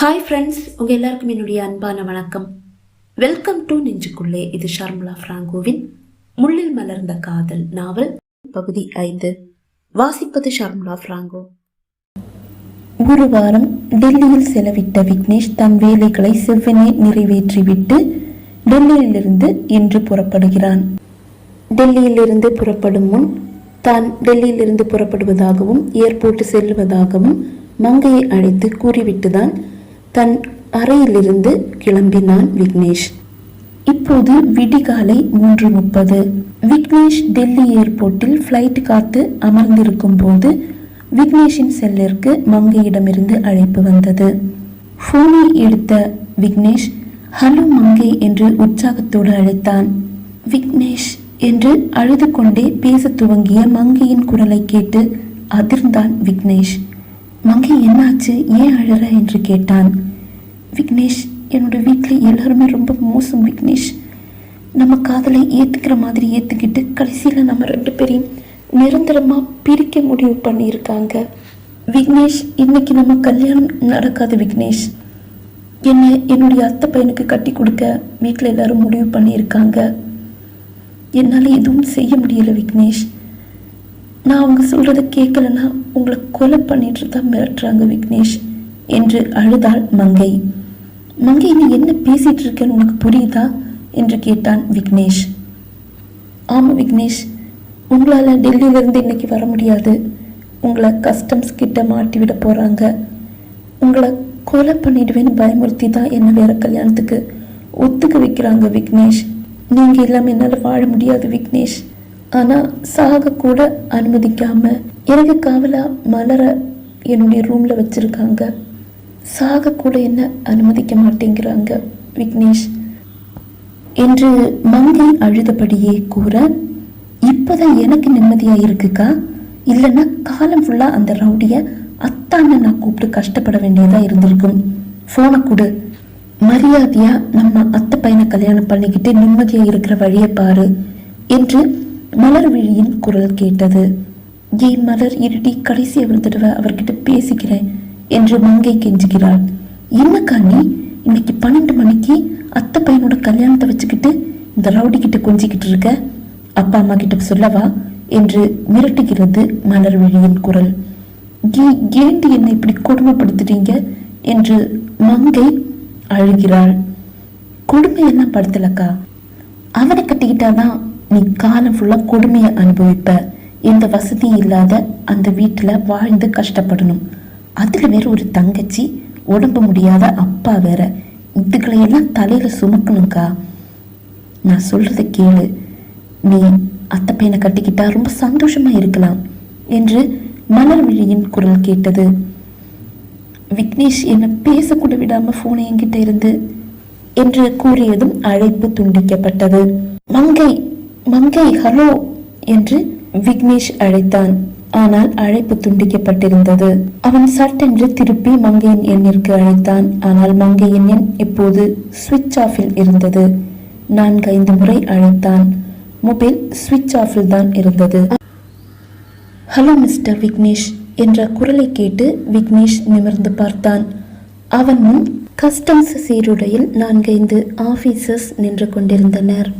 Hi friends, உங்கள் எல்லாருக்கும் என்னுடைய அன்பான வணக்கம். வெல்கம் டு நெஞ்சுக்குள்ளே. இது ஷர்மிளா ஃப்ராங்கோவின் முள்ளில் மலர்ந்த காதல் நாவல் பகுதி 5. வாசிப்பது ஷர்மிளா ஃப்ராங்கோ. ஒரு வாரம் டெல்லியில் செலவிட்ட விக்னேஷ் தன் வேலைகளை செவ்வனே நிறைவேற்றிவிட்டு டெல்லியிலிருந்து இன்று புறப்படுகிறான். டெல்லியிலிருந்து புறப்படும் முன் தான் டெல்லியிலிருந்து புறப்படுவதாகவும் ஏர்போர்ட் செல்வதாகவும் மங்கையை அழைத்து கூறிவிட்டுதான் தன் அறையிலிருந்து கிளம்பினான் விக்னேஷ். இப்போது விடிகாலை 3:30. விக்னேஷ் டெல்லி ஏர்போர்ட்டில் ஃப்ளைட் காத்து அமர்ந்திருக்கும் போது விக்னேஷின் செல்லிற்கு மங்கையிடமிருந்து அழைப்பு வந்தது. போனை எடுத்த விக்னேஷ் ஹலோ மங்கை என்று உற்சாகத்தோடு அழைத்தான். விக்னேஷ் என்று அழுது கொண்டே பேச துவங்கிய மங்கையின் குரலை கேட்டு அதிர்ந்தான் விக்னேஷ். மங்கை என்னாச்சு, ஏன் அழற என்று கேட்டான். விக்னேஷ், என்னோட வீட்டில் எல்லாருமே ரொம்ப மோசம் விக்னேஷ். நம்ம காதலை ஏற்றுக்கிற மாதிரி ஏற்றுக்கிட்டு கடைசியில் நம்ம 2 பேரையும் நிரந்தரமாக பிரிக்க முடிவு பண்ணியிருக்காங்க விக்னேஷ். இன்னைக்கு நம்ம கல்யாணம் நடக்காது விக்னேஷ். என்னுடைய அத்தை பையனுக்கு கட்டி கொடுக்க வீட்டில் எல்லாரும் முடிவு பண்ணியிருக்காங்க. என்னால் எதுவும் செய்ய முடியலை விக்னேஷ். நான் அவங்க சொல்கிறத கேட்கலன்னா உங்களை கொலை பண்ணிட்டு தான் மிரட்டுறாங்க விக்னேஷ் என்று அழுதாள் மங்கை. மங்கை, நீ என்ன பேசிட்டு இருக்கன்னு உனக்கு புரியுதா என்று கேட்டான் விக்னேஷ். ஆமாம் விக்னேஷ், உங்களால் டெல்லியிலேருந்து இன்னைக்கு வர முடியாது. உங்களை கஸ்டம்ஸ் கிட்ட மாட்டி விட போகிறாங்க. உங்களை கொலை பண்ணிடுவேன்னு பயமுறுத்தி தான் என்ன வேற கல்யாணத்துக்கு ஒத்துக்க வைக்கிறாங்க விக்னேஷ். நீங்கள் இல்லாமல் என்னால் வாழ முடியாது விக்னேஷ். ஆனால் சாக கூட அனுமதிக்காம எனக்கு காவலா மலர என்னுடைய ரூமில் வச்சுருக்காங்க. சாக கூட என்ன அனுமதிக்க மாட்டேங்கிறாங்க விக்னேஷ் என்று மங்கை அழுதபடியே கூற, இப்போதான் எனக்கு நிம்மதியாக இருக்குக்கா. இல்லைன்னா காலம் ஃபுல்லாக அந்த ரவுடியை அத்தான்னு நான் கூப்பிட்டு கஷ்டப்பட வேண்டியதாக இருந்திருக்கும். ஃபோனை கொடு, மரியாதையாக நம்ம அத்தை பையனை கல்யாணம் பண்ணிக்கிட்டு நிம்மதியாக இருக்கிற வழியை பாரு என்று மலர் விழியின் குரல் கேட்டது. ஏய் மலர், இருடி, கடைசி ஒரு தடவை அவர்கிட்ட பேசிக்கிறேன் என்று மங்கை கெஞ்சுகிறாள். என்னக்கா நீ இன்னைக்கு 12 மணிக்கு அத்தை பையனோட கல்யாணத்தை வச்சுக்கிட்டு இந்த ரவுடி கிட்ட கொஞ்சிக்கிட்டு இருக்க? அப்பா அம்மா கிட்ட சொல்லவா என்று மிரட்டுகிறது மலர் விழியின் குரல். ஏண்டி என்னை இப்படி கொடுமைப்படுத்துறீங்க என்று மங்கை அழுகிறாள். கொடுமையெல்லாம் படுத்தலக்கா, அவனை கட்டிக்கிட்டாதான் நீ காலம் ஃபுல்லா கொடுமையை அனுபவிப்ப. எந்த வசதி இல்லாத அந்த வீட்டுல வாழ்ந்து கஷ்டப்படணும். அதுல வேற ஒரு தங்கச்சி, உடம்பு முடியாத அப்பா வேற. இதுகளையெல்லாம் தலையில சுமக்கணும்க்கா. நான் சொல்றத கேளு. நீ அத்தை பையனை கட்டிக்கிட்டா ரொம்ப சந்தோஷமா இருக்கலாம் என்று மலர் விழியின் குரல் கேட்டது. விக்னேஷ் என்னை பேசக்கூட விடாம போனை என்கிட்ட இருந்து என்று கூறியதும் அழைப்பு துண்டிக்கப்பட்டது. மங்கை மங்கை ஹலோ என்று விக்னேஷ் அழைத்தான். ஆனால் அழைப்பு துண்டிக்கப்பட்டிருந்தது. அவன் சட்டென்று திருப்பி மங்கையின் எண்ணிற்கு அழைத்தான். ஆனால் மங்கையின் எண் இப்போது சுவிட்ச் ஆஃபில் இருந்தது. 4-5 முறை அழைத்தான். மொபைல் சுவிட்ச் ஆஃபில் தான் இருந்தது. ஹலோ மிஸ்டர் விக்னேஷ் என்ற குரலை கேட்டு விக்னேஷ் நிமிர்ந்து பார்த்தான். அவன் முன் கஸ்டம்ஸ் சீருடையில் 4-5 ஆபீசர்ஸ் நின்று கொண்டிருந்தனர்.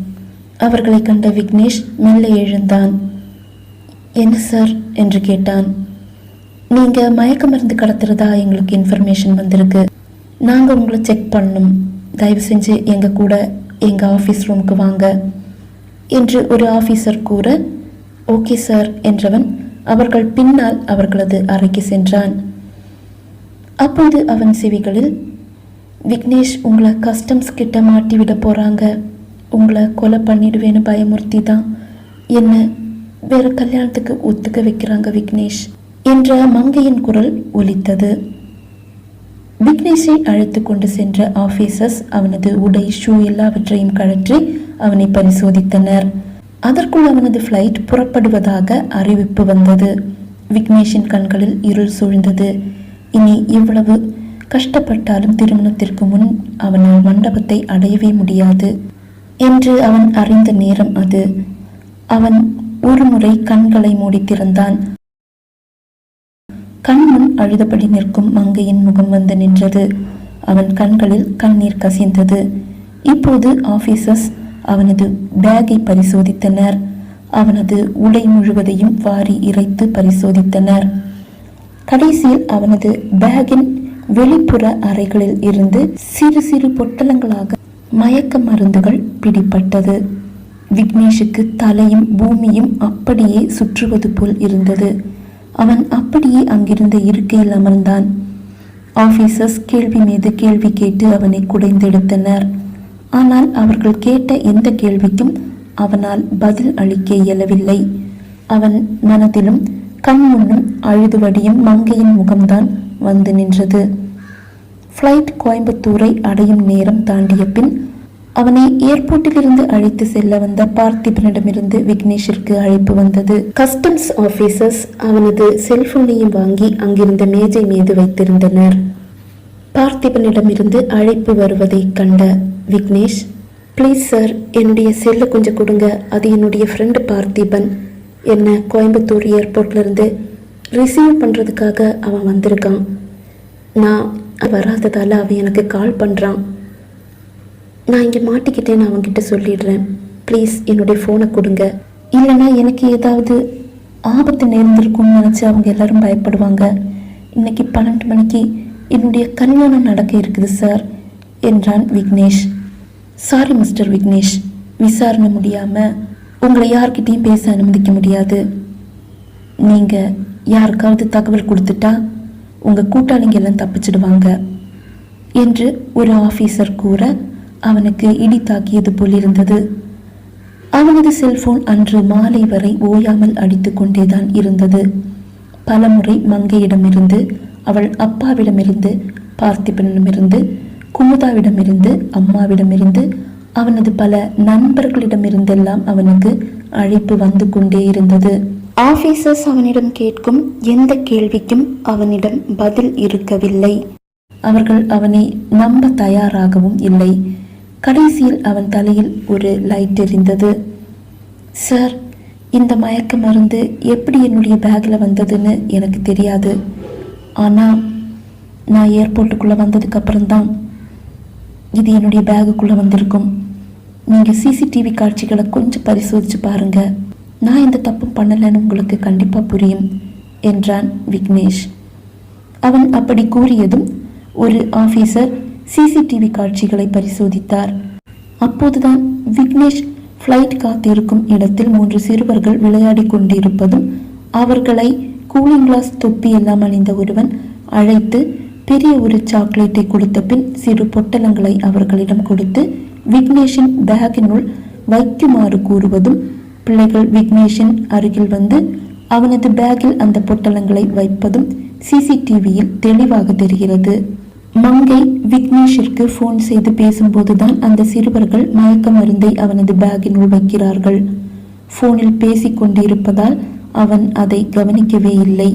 அவர்களை கண்ட விக்னேஷ் மெல்ல எழுந்தான். என்ன சார் என்று கேட்டான். நீங்க மயக்க மருந்து கடத்துறதா எங்களுக்கு இன்ஃபர்மேஷன் வந்திருக்கு. நாங்க உங்களை செக் பண்ணணும். தயவு செஞ்சு எங்க கூட எங்க ஆபீஸ் ரூமுக்கு வாங்க என்று ஒரு ஆபீசர் கூற, ஓகே சார் என்றவன் அவர்கள் பின்னால் அவர்களது அறைக்கு சென்றான். அப்போது அவன் செவிகளில், விக்னேஷ், உங்களை கஸ்டம்ஸ் கிட்ட மாட்டி விட போறாங்க. உங்களை கொலை பண்ணிடுவேன்னு பயமுறுத்தி தான் என்ன வேற கல்யாணத்துக்கு ஒத்துக்க வைக்கிறாங்க விக்னேஷ் என்ற மங்கையின் குரல் ஒலித்தது. விக்னேஷை அழைத்து கொண்டு சென்ற ஆபீசர்ஸ் அவனது உடை, ஷூ எல்லாவற்றையும் கழற்றி அவனை பரிசோதித்தனர். அதற்குள் அவனது ஃப்ளைட் புறப்படுவதாக அறிவிப்பு வந்தது. விக்னேஷின் கண்களில் இருள் சூழ்ந்தது. இனி இவ்வளவு கஷ்டப்பட்டாலும் திருமணத்திற்கு முன் அவனால் மண்டபத்தை அடையவே முடியாது என்று அவன் அறிந்த நேரம் அது. அவன் ஒரு முறை கண்களை மூடி திறந்தான். கண்முன் அழுதபடி நிற்கும் மங்கையின் முகம் வந்து நின்றது. அவன் கண்களில் கண்ணீர் கசிந்தது. இப்போது ஆபீசர்ஸ் அவனது பேக்கை பரிசோதித்தனர். அவனது உடை முழுவதையும் வாரி இறைத்து பரிசோதித்தனர். கடைசியில் அவனது பேக்கின் வெளிப்புற அறைகளில் இருந்து சிறு சிறு பொட்டலங்களாக மயக்க மருந்துகள் பிடிபட்டது. விக்னேஷுக்கு தலையும் பூமியும் அப்படியே சுற்றுவது போல் இருந்தது. அவன் அப்படியே அங்கிருந்த இருக்கையில் அமர்ந்தான். ஆபீசர்ஸ் கேள்வி மீது கேள்வி கேட்டு அவனை குடைந்தெடுத்தனர். ஆனால் அவர்கள் கேட்ட எந்த கேள்விக்கும் அவனால் பதில் அளிக்க இயலவில்லை. அவன் மனதிலும் கண் முன்னும் அழுது வடியும் மங்கையின் முகம்தான் வந்து நின்றது. ஃப்ளைட் கோயம்புத்தூரை அடையும் நேரம் தாண்டிய பின் அவனை ஏர்போர்ட்டிலிருந்து அழைத்து செல்ல வந்த பார்த்திபனிடமிருந்து விக்னேஷிற்கு அழைப்பு வந்தது. கஸ்டம்ஸ் ஆபீசர்ஸ் அவனது செல்போனையும் வாங்கி அங்கிருந்த மேஜை மீது வைத்திருந்தனர். பார்த்திபனிடமிருந்து அழைப்பு வருவதை கண்ட விக்னேஷ், ப்ளீஸ் சார், என்னுடைய செல்லை கொஞ்சம் கொடுங்க, அது என்னுடைய ஃப்ரெண்டு பார்த்திபன் என்ன கோயம்புத்தூர் ஏர்போர்ட்லேருந்து ரிசீவ் பண்ணுறதுக்காக அவன் வந்திருக்கான். நான் வராததால் அவன் எனக்கு கால் பண்ணுறான். நான் இங்கே மாட்டிக்கிட்டேன்னு அவன்கிட்ட சொல்லிடுறேன். ப்ளீஸ் என்னுடைய ஃபோனை கொடுங்க, இல்லைன்னா எனக்கு ஏதாவது ஆபத்து நேர்ந்திருக்கும்னு நினச்சி அவங்க எல்லாரும் பயப்படுவாங்க. இன்னைக்கு 12 மணிக்கு என்னுடைய கல்யாணம் நடக்க இருக்குது சார் என்றான் விக்னேஷ். சாரி மிஸ்டர் விக்னேஷ், விசாரணை முடியாமல் உங்களை யார்கிட்டையும் பேச அனுமதிக்க முடியாது. நீங்கள் யாருக்காவது தகவல் கொடுத்துட்டா உங்கள் கூட்டாளிங்க எல்லாம் தப்பிச்சிடுவாங்க என்று ஒரு ஆஃபீஸர் கூற அவனுக்கு இடி தாக்கியது போல் இருந்தது. அவனது செல்போன் அன்று மாலை வரை ஓயாமல் அடித்து கொண்டேதான் இருந்தது. பலமுறை மங்கையிடமிருந்து, அவள் அப்பாவிடமிருந்து, பார்த்திபனிடமிருந்து, குமுதாவிடமிருந்து, அம்மாவிடமிருந்து, அவனது பல நண்பர்களிடமிருந்தெல்லாம் அவனுக்கு அழைப்பு வந்து கொண்டே இருந்தது. ஆபீசர்ஸ் அவனிடம் கேட்கும் எந்த கேள்விக்கும் அவனிடம் பதில் இருக்கவில்லை. அவர்கள் அவனை நம்ப தயாராகவும் இல்லை. கடைசியில் அவன் தலையில் ஒரு லைட் எரிந்தது. சார், இந்த மயக்க மருந்து எப்படி என்னுடைய பேக்கில் வந்ததுன்னு எனக்கு தெரியாது. ஆனால் நான் ஏர்போர்ட்டுக்குள்ளே வந்ததுக்கு அப்புறம்தான் இது என்னுடைய பேகுக்குள்ளே வந்திருக்கும். நீங்கள் சிசிடிவி காட்சிகளை கொஞ்சம் பரிசோதித்து பாருங்கள். நான் எந்த தப்பும் பண்ணலைன்னு உங்களுக்கு கண்டிப்பாக புரியும் என்றான் விக்னேஷ். அவன் அப்படி கூறியதும் ஒரு ஆபீசர் சிசிடிவி காட்சிகளை பரிசோதித்தார். அப்போதுதான் விக்னேஷ் ஃப்ளைட் காத்திருக்கும் இடத்தில் 3 சிறுவர்கள் விளையாடி கொண்டிருப்பதும் அவர்களை கூலிங் கிளாஸ் தொப்பி எல்லாம் அணிந்த ஒருவன் அழைத்து பெரிய ஒரு சாக்லேட்டை கொடுத்த பின் சிறு பொட்டலங்களை அவர்களிடம் கொடுத்து விக்னேஷின் பேக்கினுள் வைக்குமாறு கூறுவதும் பிள்ளைகள் விக்னேஷின் அருகில் வந்து அவனது பேக்கில் அந்த பொட்டலங்களை வைப்பதும் சிசிடிவியில் தெளிவாக தெரிகிறது. மங்கை விக்னேஷிற்கு போன் செய்து பேசும்போதுதான் அந்த சிறுவர்கள் மயக்க மருந்தை அவனது பேக்கினுள் வைக்கிறார்கள். போனில் பேசிக் கொண்டிருப்பதால் அவன் அதை கவனிக்கவே இல்லை.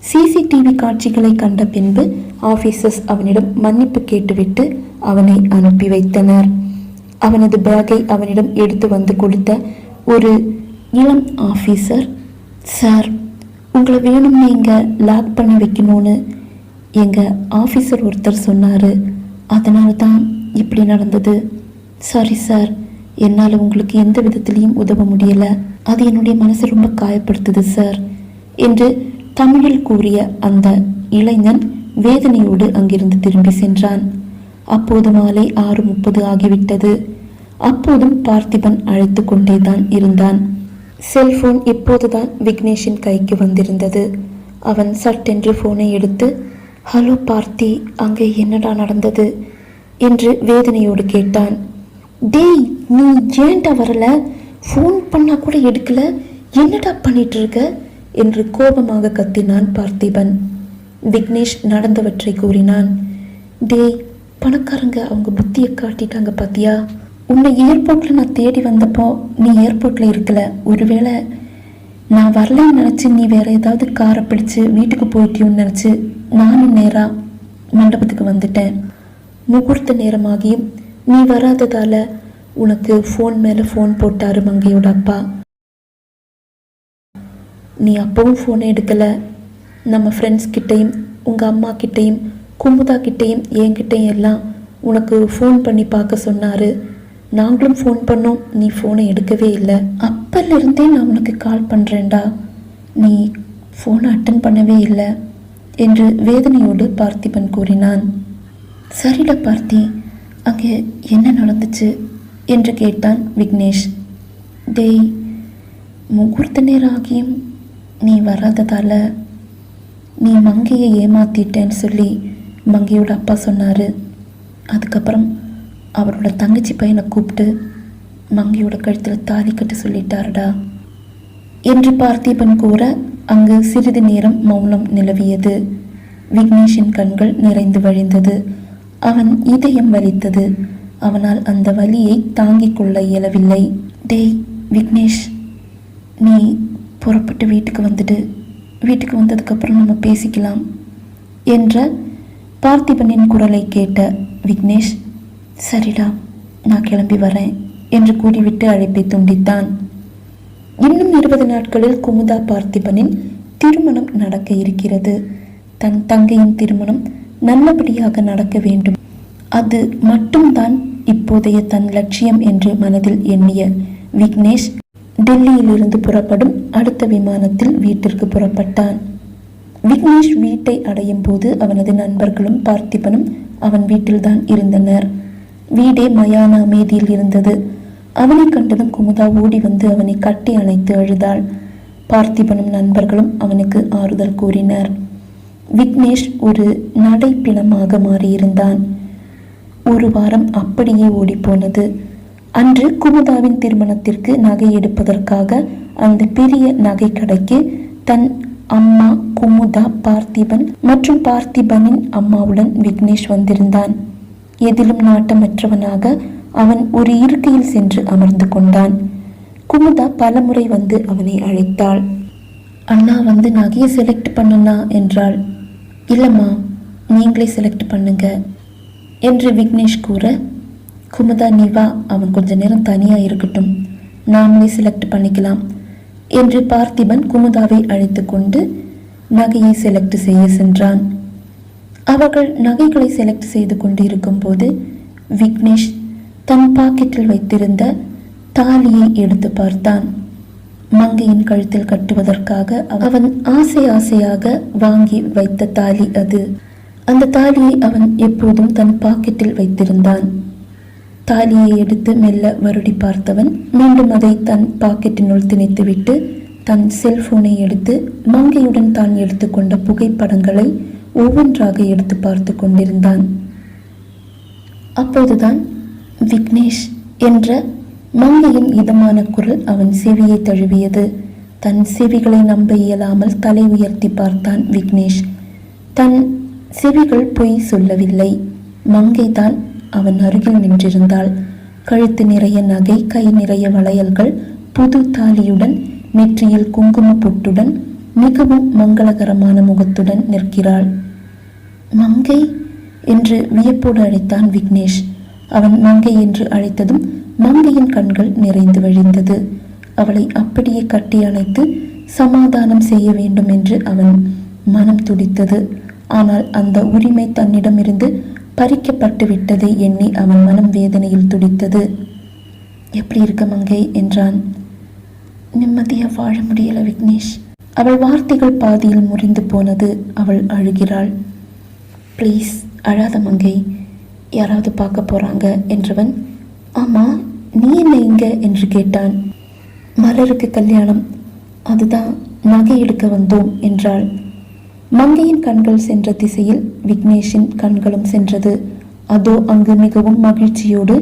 சிசிடிவி காட்சிகளை கண்ட பின்பு ஆபீசர்ஸ் அவனிடம் மன்னிப்பு கேட்டுவிட்டு அவனை அனுப்பி வைத்தனர். அவனது பேக்கை அவனிடம் எடுத்து வந்து கொடுத்த ஒரு இளம் ஆபீசர், சார், உங்களை வேணும்னு இங்கே லாக் பண்ணி வைக்கணும்னு எங்கள் ஆஃபீஸர் ஒருத்தர் சொன்னார். அதனால தான் இப்படி நடந்தது. சாரி சார், என்னால் உங்களுக்கு எந்த விதத்திலையும் உதவ முடியலை. அது என்னுடைய மனசை ரொம்ப காயப்படுத்துது சார் என்று தமிழில் கூறிய அந்த இளைஞன் வேதனையோடு அங்கிருந்து திரும்பி சென்றான். அப்போது மாலை 6:30 ஆகிவிட்டது. அப்போதும் பார்த்திபன் அழைத்து கொண்டேதான் இருந்தான். செல்போன் இப்போதுதான் விக்னேஷின் கைக்கு வந்திருந்தது. அவன் சட்டென்று போனை எடுத்து, ஹலோ பார்த்தி, அங்கே என்னடா நடந்தது என்று வேதனையோடு கேட்டான். டேய், நீ ஏன்டா வரல? ஃபோன் பண்ணா கூட எடுக்கல, என்னடா பண்ணிட்டு இருக்க என்று கோபமாக கத்தினான் பார்த்திபன். விக்னேஷ் நடந்தவற்றை கூறினான். டேய், பணக்காரங்க அவங்க புத்தியை காட்டிட்டாங்க பாத்தியா? உன்னை ஏர்போர்ட்டில் நான் தேடி வந்தப்போ நீ ஏர்போர்ட்டில் இருக்கல. ஒருவேளை நான் வரலன்னு நினச்சி நீ வேற ஏதாவது காரை பிடிச்சு வீட்டுக்கு போயிட்டியோன்னு நினச்சி நானும் நேராக மண்டபத்துக்கு வந்துட்டேன். முகூர்த்த நேரமாகியும் நீ வராததால உனக்கு ஃபோன் மேலே ஃபோன் போட்டாரு மங்கையோட அப்பா. நீ அப்பவும் ஃபோனை எடுக்கலை. நம்ம ஃப்ரெண்ட்ஸ் கிட்டையும் உங்கள் அம்மா கிட்டையும் குமுதா கிட்டேயும் என்கிட்டையும் எல்லாம் உனக்கு ஃபோன் பண்ணி பார்க்க சொன்னார். நாங்களும் ஃபோன் பண்ணோம், நீ ஃபோனை எடுக்கவே இல்லை. அப்போலேருந்தே நான் உனக்கு கால் பண்ணுறேன்டா, நீ ஃபோனை அட்டன் பண்ணவே இல்லை என்று வேதனையோடு பார்த்திபன் கூறினான். சரிடா பார்த்தி, அங்கே என்ன நடந்துச்சு என்று கேட்டான் விக்னேஷ். டேய், முகூர்த்த நேரம் ஆகியும் நீ வராததால் நீ மங்கையை ஏமாத்திட்டேன்னு சொல்லி மங்கையோட அப்பா சொன்னார். அதுக்கப்புறம் அவரோட தங்கச்சி பையனை கூப்பிட்டு மங்கையோட கழுத்தில் தாலி கட்ட சொல்லிட்டாருடா என்று பார்த்திபன் கூற அங்கு சிறிது நேரம் மௌனம் நிலவியது. விக்னேஷின் கண்கள் நிறைந்து வழிந்தது. அவன் இதயம் வலித்தது. அவனால் அந்த வலியை தாங்கிக் கொள்ள இயலவில்லை. டேய் விக்னேஷ், நீ புறப்பட்டு வீட்டுக்கு வந்துடு, வீட்டுக்கு வந்ததுக்கப்புறம் நம்ம பேசிக்கலாம் என்ற பார்த்திபனின் குரலை கேட்ட விக்னேஷ், சரிடா நான் கிளம்பி வரேன் என்று கூறிவிட்டு அழைப்பை துண்டித்தான். இன்னும் 20 நாட்களில் குமுதா பார்த்திபனின் திருமணம் நடக்க இருக்கிறது. தன் தங்கையின் திருமணம் நல்லபடியாக நடக்க வேண்டும், அது மட்டும்தான் இப்போதைய தன் லட்சியம் என்று மனதில் எண்ணிய விக்னேஷ் டெல்லியிலிருந்து புறப்படும் அடுத்த விமானத்தில் வீட்டிற்கு புறப்பட்டான். விக்னேஷ் வீட்டை அடையும் போது அவனது நண்பர்களும் பார்த்திபனும் அவன் வீட்டில்தான் இருந்தனர். வீடே மயான அமைதியில் இருந்தது. அவனை கண்டதும் குமுதா ஓடி வந்து அவனை கட்டி அணைத்து அழுதாள். பார்த்திபனும் நண்பர்களும் அவனுக்கு ஆறுதல் கூறினர். விக்னேஷ் ஒரு நடைப்பிணமாக மாறியிருந்தான். ஒரு வாரம் அப்படியே ஓடிப்போனது. அன்று குமுதாவின் திருமணத்திற்கு நகை எடுப்பதற்காக அந்த பெரிய நகை கடைக்கு தன் அம்மா குமுதா, பார்த்திபன் மற்றும் பார்த்திபனின் அம்மாவுடன் விக்னேஷ் வந்திருந்தான். எதிலும் நாட்டமற்றவனாக அவன் ஒரு இருக்கையில் சென்று அமர்ந்து கொண்டான். குமுதா பலமுறை வந்து அவனை அழைத்தாள். அண்ணா வந்து நகையை செலக்ட் பண்ணனா என்றாள். இல்லைம்மா, நீங்களே செலக்ட் பண்ணுங்க என்று விக்னேஷ் கூற, குமுதா நீ வா, அவன் கொஞ்ச நேரம் தனியாக இருக்கட்டும், நாமளே செலக்ட் பண்ணிக்கலாம் என்று பார்த்திபன் குமுதாவை அழைத்து கொண்டு நகையை செலக்ட் செய்ய சென்றான். அவர்கள் நகைகளை செலக்ட் செய்து கொண்டு இருக்கும் போது விக்னேஷ் தன் பாக்கெட்டில் வைத்திருந்த தாலியை எடுத்து பார்த்தான். மங்கையின் கழுத்தில் கட்டுவதற்காக அவன் ஆசையாக வாங்கி வைத்த தாலி அது. அந்த தாலியை அவன் எப்போதும் தன் பாக்கெட்டில் வைத்திருந்தான். தாலியை எடுத்து மெல்ல வருடி பார்த்தவன் மீண்டும் அதை தன் பாக்கெட்டினுள் திணித்துவிட்டு தன் செல்போனை எடுத்து மங்கையுடன் தான் எடுத்துக்கொண்ட புகைப்படங்களை ஒவ்வொன்றாக எடுத்து பார்த்து கொண்டிருந்தான். அப்போதுதான் விக்னேஷ் என்ற மங்கையின் இதமான குரல் அவன் செவியை தழுவியது. தன் செவிகளை நம்ப இயலாமல் தலை உயர்த்தி பார்த்தான் விக்னேஷ். தன் செவிகள் பொய் சொல்லவில்லை. மங்கைதான் அவன் அருகில் நின்றிருந்தாள். கழுத்து நிறைய நகை, கை நிறைய வளையல்கள், புது தாலியுடன், நெற்றியில் குங்கும பொட்டுடன், மிகவும் மங்களகரமான முகத்துடன் நிற்கிறாள். மங்கை என்று வியப்போடு அழைத்தான் விக்னேஷ். அவன் மங்கை என்று அழைத்ததும் மங்கையின் கண்கள் நிறைந்து வழிந்தது. அவளை அப்படியே கட்டி அணைத்து சமாதானம் செய்ய வேண்டும் என்று அவன் மனம் துடித்தது. ஆனால் அந்த உரிமை தன்னிடமிருந்து பறிக்கப்பட்டு விட்டதை எண்ணி அவன் மனம் வேதனையில் துடித்தது. எப்படி இருக்க மங்கை என்றான். நிம்மதியாக வாழ முடியல விக்னேஷ். அவள் வார்த்தைகள் பாதியில் முறிந்து போனது. அவள் அழுகிறாள். ப்ளீஸ் அழாத மங்கை, யாராவது பார்க்க போறாங்க என்றவன், ஆமா நீ என்ன இங்க என்று கேட்டான். மலருக்கு கல்யாணம், அதுதான் நகை எடுக்க வந்தோம் என்றாள். மங்கையின் கண்கள் சென்ற திசையில் விக்னேஷின் கண்களும் சென்றது. அதோ அங்கு மிகவும் மகிழ்ச்சியோடு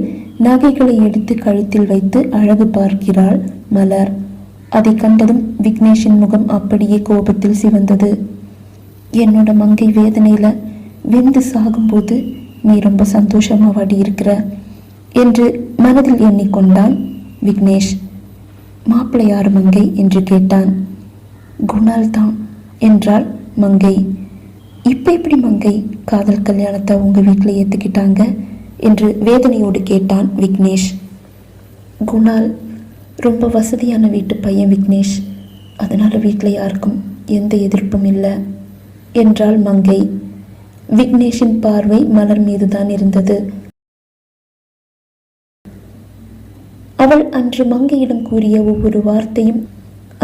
நகைகளை எடுத்து கழுத்தில் வைத்து அழகு பார்க்கிறாள் மலர். அதை கண்டதும் விக்னேஷின் முகம் அப்படியே கோபத்தில் சிவந்தது. என்னோட மங்கை வேதனையில வெந்து சாகும்போது நீ ரொம்ப சந்தோஷமா வாடி இருக்கிற என்று மனதில் எண்ணிக்கொண்டான் விக்னேஷ். மாப்பிள்ளை யாரு மங்கை என்று கேட்டான். குணால் தான் என்றாள் மங்கை. இப்ப எப்படி மங்கை காதல் கல்யாணத்தை உங்க வீட்டில் ஏத்துக்கிட்டாங்க என்று வேதனையோடு கேட்டான் விக்னேஷ். குணால் ரொம்ப வசதியான வீட்டு பையன் விக்னேஷ், அதனால வீட்டில் யாருக்கும் எந்த எதிர்ப்பும் இல்லை என்றாள் மங்கை. விக்னேஷின் பார்வை மலர் மீதுதான் இருந்தது. அவள் அன்று மங்கையிடம் கூறிய ஒவ்வொரு வார்த்தையும்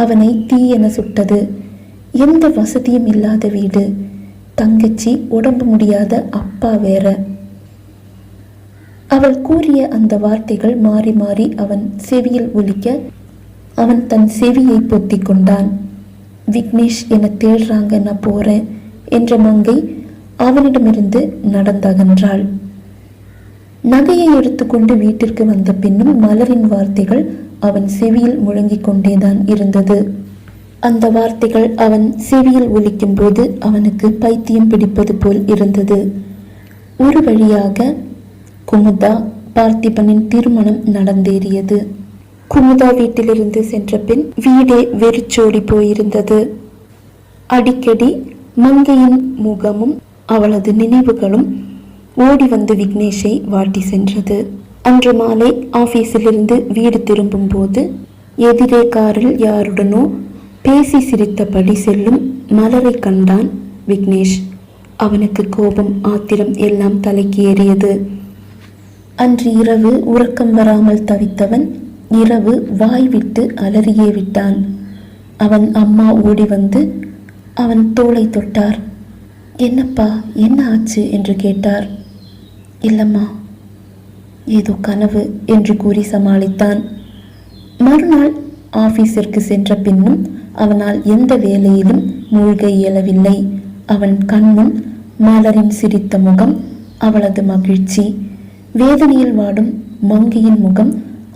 அவனை தீயென சுட்டது. எந்த வசதியும் இல்லாத வீடு, தங்கச்சி உடம்பு முடியாத அப்பா வேற. அவள் கூறிய அந்த வார்த்தைகள் மாறி மாறி அவன் செவியில் ஒலிக்க அவன் தன் செவியை பொத்தி கொண்டான். விக்னேஷ் என தேடுறாங்க, நான் போறேன் என்ற மங்கை அவனிடமிருந்து நடந்தகன்றாள். நகையை எடுத்துக்கொண்டு வீட்டிற்கு வந்த பின்னும் மலரின் வார்த்தைகள் அவன் செவியில் முழங்கிக் கொண்டேதான் இருந்தது. அந்த வார்த்தைகள் அவன் செவியில் ஒலிக்கும் போது அவனுக்கு பைத்தியம் பிடிப்பது போல் இருந்தது. ஒரு வழியாக குமுதா பார்த்திபனின் திருமணம் நடந்தேறியது. குமுதா வீட்டிலிருந்து சென்ற பின் வீடே வெறிச்சோடி போயிருந்தது. அடிக்கடி மங்கையின் முகமும் அவளது நினைவுகளும் ஓடி வந்து விக்னேஷை வாட்டி சென்றது. அன்று மாலை ஆபீஸிலிருந்து வீடு திரும்பும் போது எதிரே காரில் யாருடனோ பேசி சிரித்தபடி செல்லும் மலரை கண்டான் விக்னேஷ். அவனுக்கு கோபம், ஆத்திரம் எல்லாம் தலைக்கு ஏறியது. அன்று இரவு உறக்கம் வராமல் தவித்தவன் இரவு வாய் விட்டு அலறியே விட்டான். அவன் அம்மா ஓடி வந்து அவன் தோளை தொட்டார். என்னப்பா, என்ன ஆச்சு என்று கேட்டார். இல்லம்மா, ஏதோ கனவு என்று கூறி சமாளித்தான். மறுநாள் ஆபீஸிற்கு சென்ற பின்னும் அவனால் எந்த வேலையிலும் மூழ்க இயலவில்லை. அவன் கண்முன் மலரின் சிரித்த முகம், அவளது மகிழ்ச்சி, வேதனையில் வாடும் மங்கையின் முகம்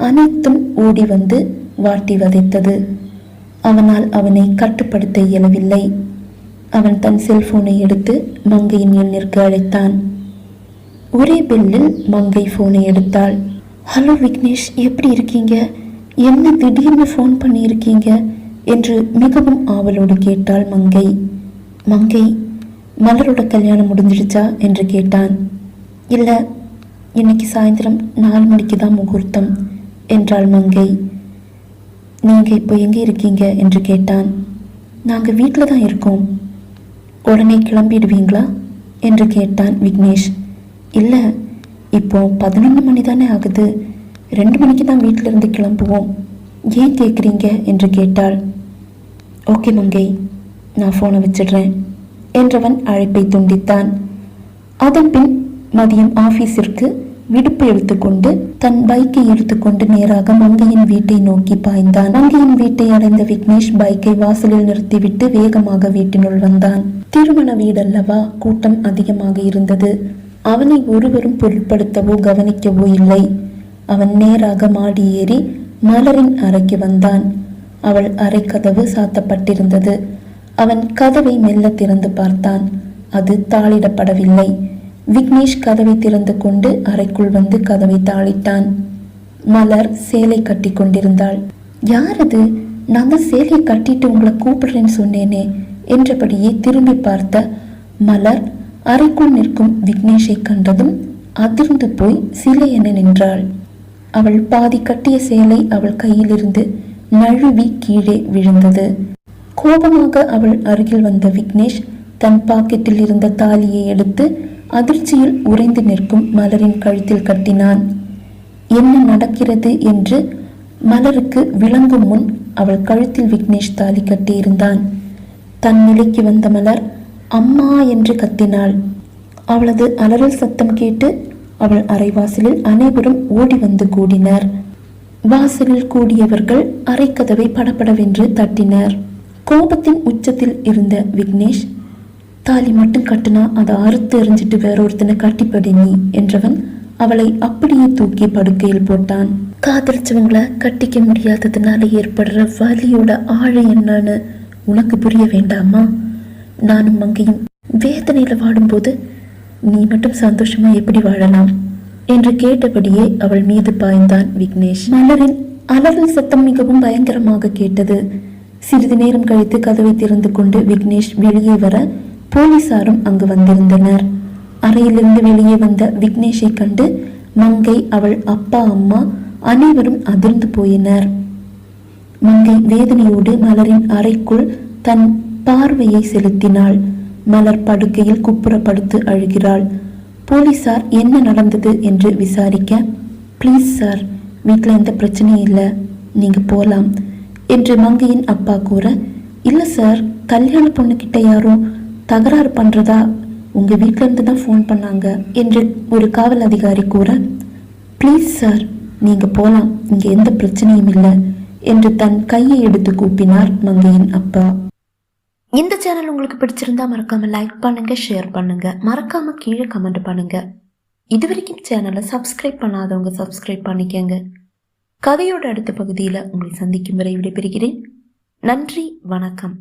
அனைத்தும் ஓடி வந்து வாட்டி வதைத்தது. அவனால் அவனை கட்டுப்படுத்த இயலவில்லை. அவன் தன் செல்போனை எடுத்து மங்கையின் எண்ணிற்கு அழைத்தான். ஒரே பெல்லில் மங்கை போனை எடுத்தாள். ஹலோ விக்னேஷ், எப்படி இருக்கீங்க? என்ன திடீர்னு ஃபோன் பண்ணியிருக்கீங்க என்று மிகவும் ஆவலோடு கேட்டாள் மங்கை. மங்கை, மலரோட கல்யாணம் முடிஞ்சிடுச்சா என்று கேட்டான். இல்லை, இன்னைக்கு சாயந்தரம் 4 மணிக்கு தான் முகூர்த்தம் என்றாள் மங்கை. நீங்க இப்போ எங்கே இருக்கீங்க என்று கேட்டான். நாங்கள் வீட்டில் தான் இருக்கோம். உடனே கிளம்பிடுவீங்களா என்று கேட்டான் விக்னேஷ். இல்லை, இப்போ 11 மணி தானே ஆகுது, 2 மணிக்கு தான் வீட்டிலிருந்து கிளம்புவோம். ஏன் கேட்குறீங்க என்று கேட்டாள். ஓகே மங்கை, நான் ஃபோனை வச்சிடுறேன் என்றவன் அழைப்பை துண்டித்தான். அதன் பின் மதியம் ஆபீஸிற்கு விடுப்பு எடுத்துக்கொண்டு தன் பைக்கை எடுத்துக்கொண்டு நேராக மங்கையின் வீட்டை நோக்கி பாய்ந்தான். மங்கையின் வீட்டை அடைந்த விக்னேஷ் பைக்கை வாசலில் நிறுத்திவிட்டு வேகமாக வீட்டினுள் வந்தான். திருமண வீடல்லவா, கூட்டம் அதிகமாக இருந்தது. அவனை ஒருவரும் பொருட்படுத்தவோ கவனிக்கவோ இல்லை. அவன் நேராக மாடி ஏறி மலரின் அறைக்கு வந்தான். அவள் அறை கதவு சாத்தப்பட்டிருந்தது. அவன் கதவை மெல்ல திறந்து பார்த்தான். அது தாளிடப்படவில்லை. விக்னேஷ் கதவை திறந்து கொண்டு அறைக்குள் வந்து கதவை தாளிட்டான். மலர் சேலை கட்டி கொண்டிருந்தாள். யார் அது? நான் தான் சேலையை கட்டிட்டு உங்களை கூப்பிடுறேன்னு சொன்னேனே என்றபடியே திரும்பி பார்த்த மலர் அறைக்குள் நிற்கும் விக்னேஷை கண்டதும் அதிர்ந்து போய் சிலை என நின்றாள். அவள் பாதி கட்டிய சேலை அவள் கையிலிருந்து நழுவி கீழே விழுந்தது. கோபமாக அவள் அருகில் வந்த விக்னேஷ் தன் பாக்கெட்டில் இருந்த தாலியை எடுத்து அதிர்ச்சியில் உறைந்து நிற்கும் மலரின் கழுத்தில் கட்டினான். என்ன நடக்கிறது என்று மலருக்கு விளங்கும் முன் அவள் கழுத்தில் விக்னேஷ் தாலி கட்டியிருந்தான். தன் நிலைக்கு வந்த மலர் அம்மா என்று கத்தினாள். அவளது அலறல் சத்தம் கேட்டு அவள் அரைவாசலில் அனைவரும் ஓடி வந்து கூடினர். வாசலில் கூடியவர்கள் அரைக்கதவை படபடவென்று தட்டினர். கோபத்தின் உச்சத்தில் இருந்த விக்னேஷ், தாலி மட்டும் கட்டுனா அதை அறுத்து எறிஞ்சிட்டு வேற ஒருத்தனை கட்டிப்படி நீ என்றவன் அவளை அப்படியே தூக்கி படுக்கையில் போட்டான். காதலிச்சவங்களை கட்டிக்க முடியாததுனால ஏற்படுற வலியோட ஆழம் என்னன்னு உனக்கு புரிய வேண்டாமா? நானும் மங்கையும் வேதனையில வாடும்போது நீ மட்டும் சந்தோஷமா எப்படி வாழலாம் என்று கேட்டபடியே அவள் மீது பாய்ந்தான் விக்னேஷ். மலரின் அலறல் சத்தம் மிகவும் பயங்கரமாக கேட்டது. சிறிது நேரம் கழித்து கதவை திறந்து கொண்டு விக்னேஷ் வெளியே வர போலீசாரும் அங்கு வந்திருந்தனர். அறையிலிருந்து வெளியே வந்த விக்னேஷை கண்டு மங்கை, அவள் அப்பா, அம்மா அனைவரும் அதிர்ந்து போயினர். மங்கை வேதனையோடு மலரின் அறைக்குள் தன் பார்வையை செலுத்தினாள். மலர் படுக்கையில் குப்புறப்படுத்து அழுகிறாள். போலீசார் என்ன நடந்தது என்று விசாரிக்க, ப்ளீஸ் சார், வீட்டில் எந்த பிரச்சனையும் இல்லை, நீங்க போலாம் என்று மங்கையின் அப்பா கூற, இல்ல சார், கல்யாண பொண்ணுகிட்ட யாரும் தகராறு பண்றதா உங்க வீட்டில இருந்து தான் ஃபோன் பண்ணாங்க என்று ஒரு காவல் அதிகாரி கூற, ப்ளீஸ் சார், நீங்க போலாம், இங்க எந்த பிரச்சனையும் இல்லை என்று தன் கையை எடுத்து கூப்பினார் மங்கையின் அப்பா. இந்த சேனல் உங்களுக்கு பிடிச்சிருந்தா மறக்காம லைக் பண்ணுங்க, ஷேர் பண்ணுங்க, மறக்காம கீழே கமெண்ட் பண்ணுங்க. இதுவரைக்கும் சேனலை சப்ஸ்கிரைப் பண்ணாதவங்க சப்ஸ்கிரைப் பண்ணிக்கங்க. கதையோட அடுத்த பகுதியில் உங்களை சந்திக்கும் வரை விடைபெறுகிறேன். நன்றி, வணக்கம்.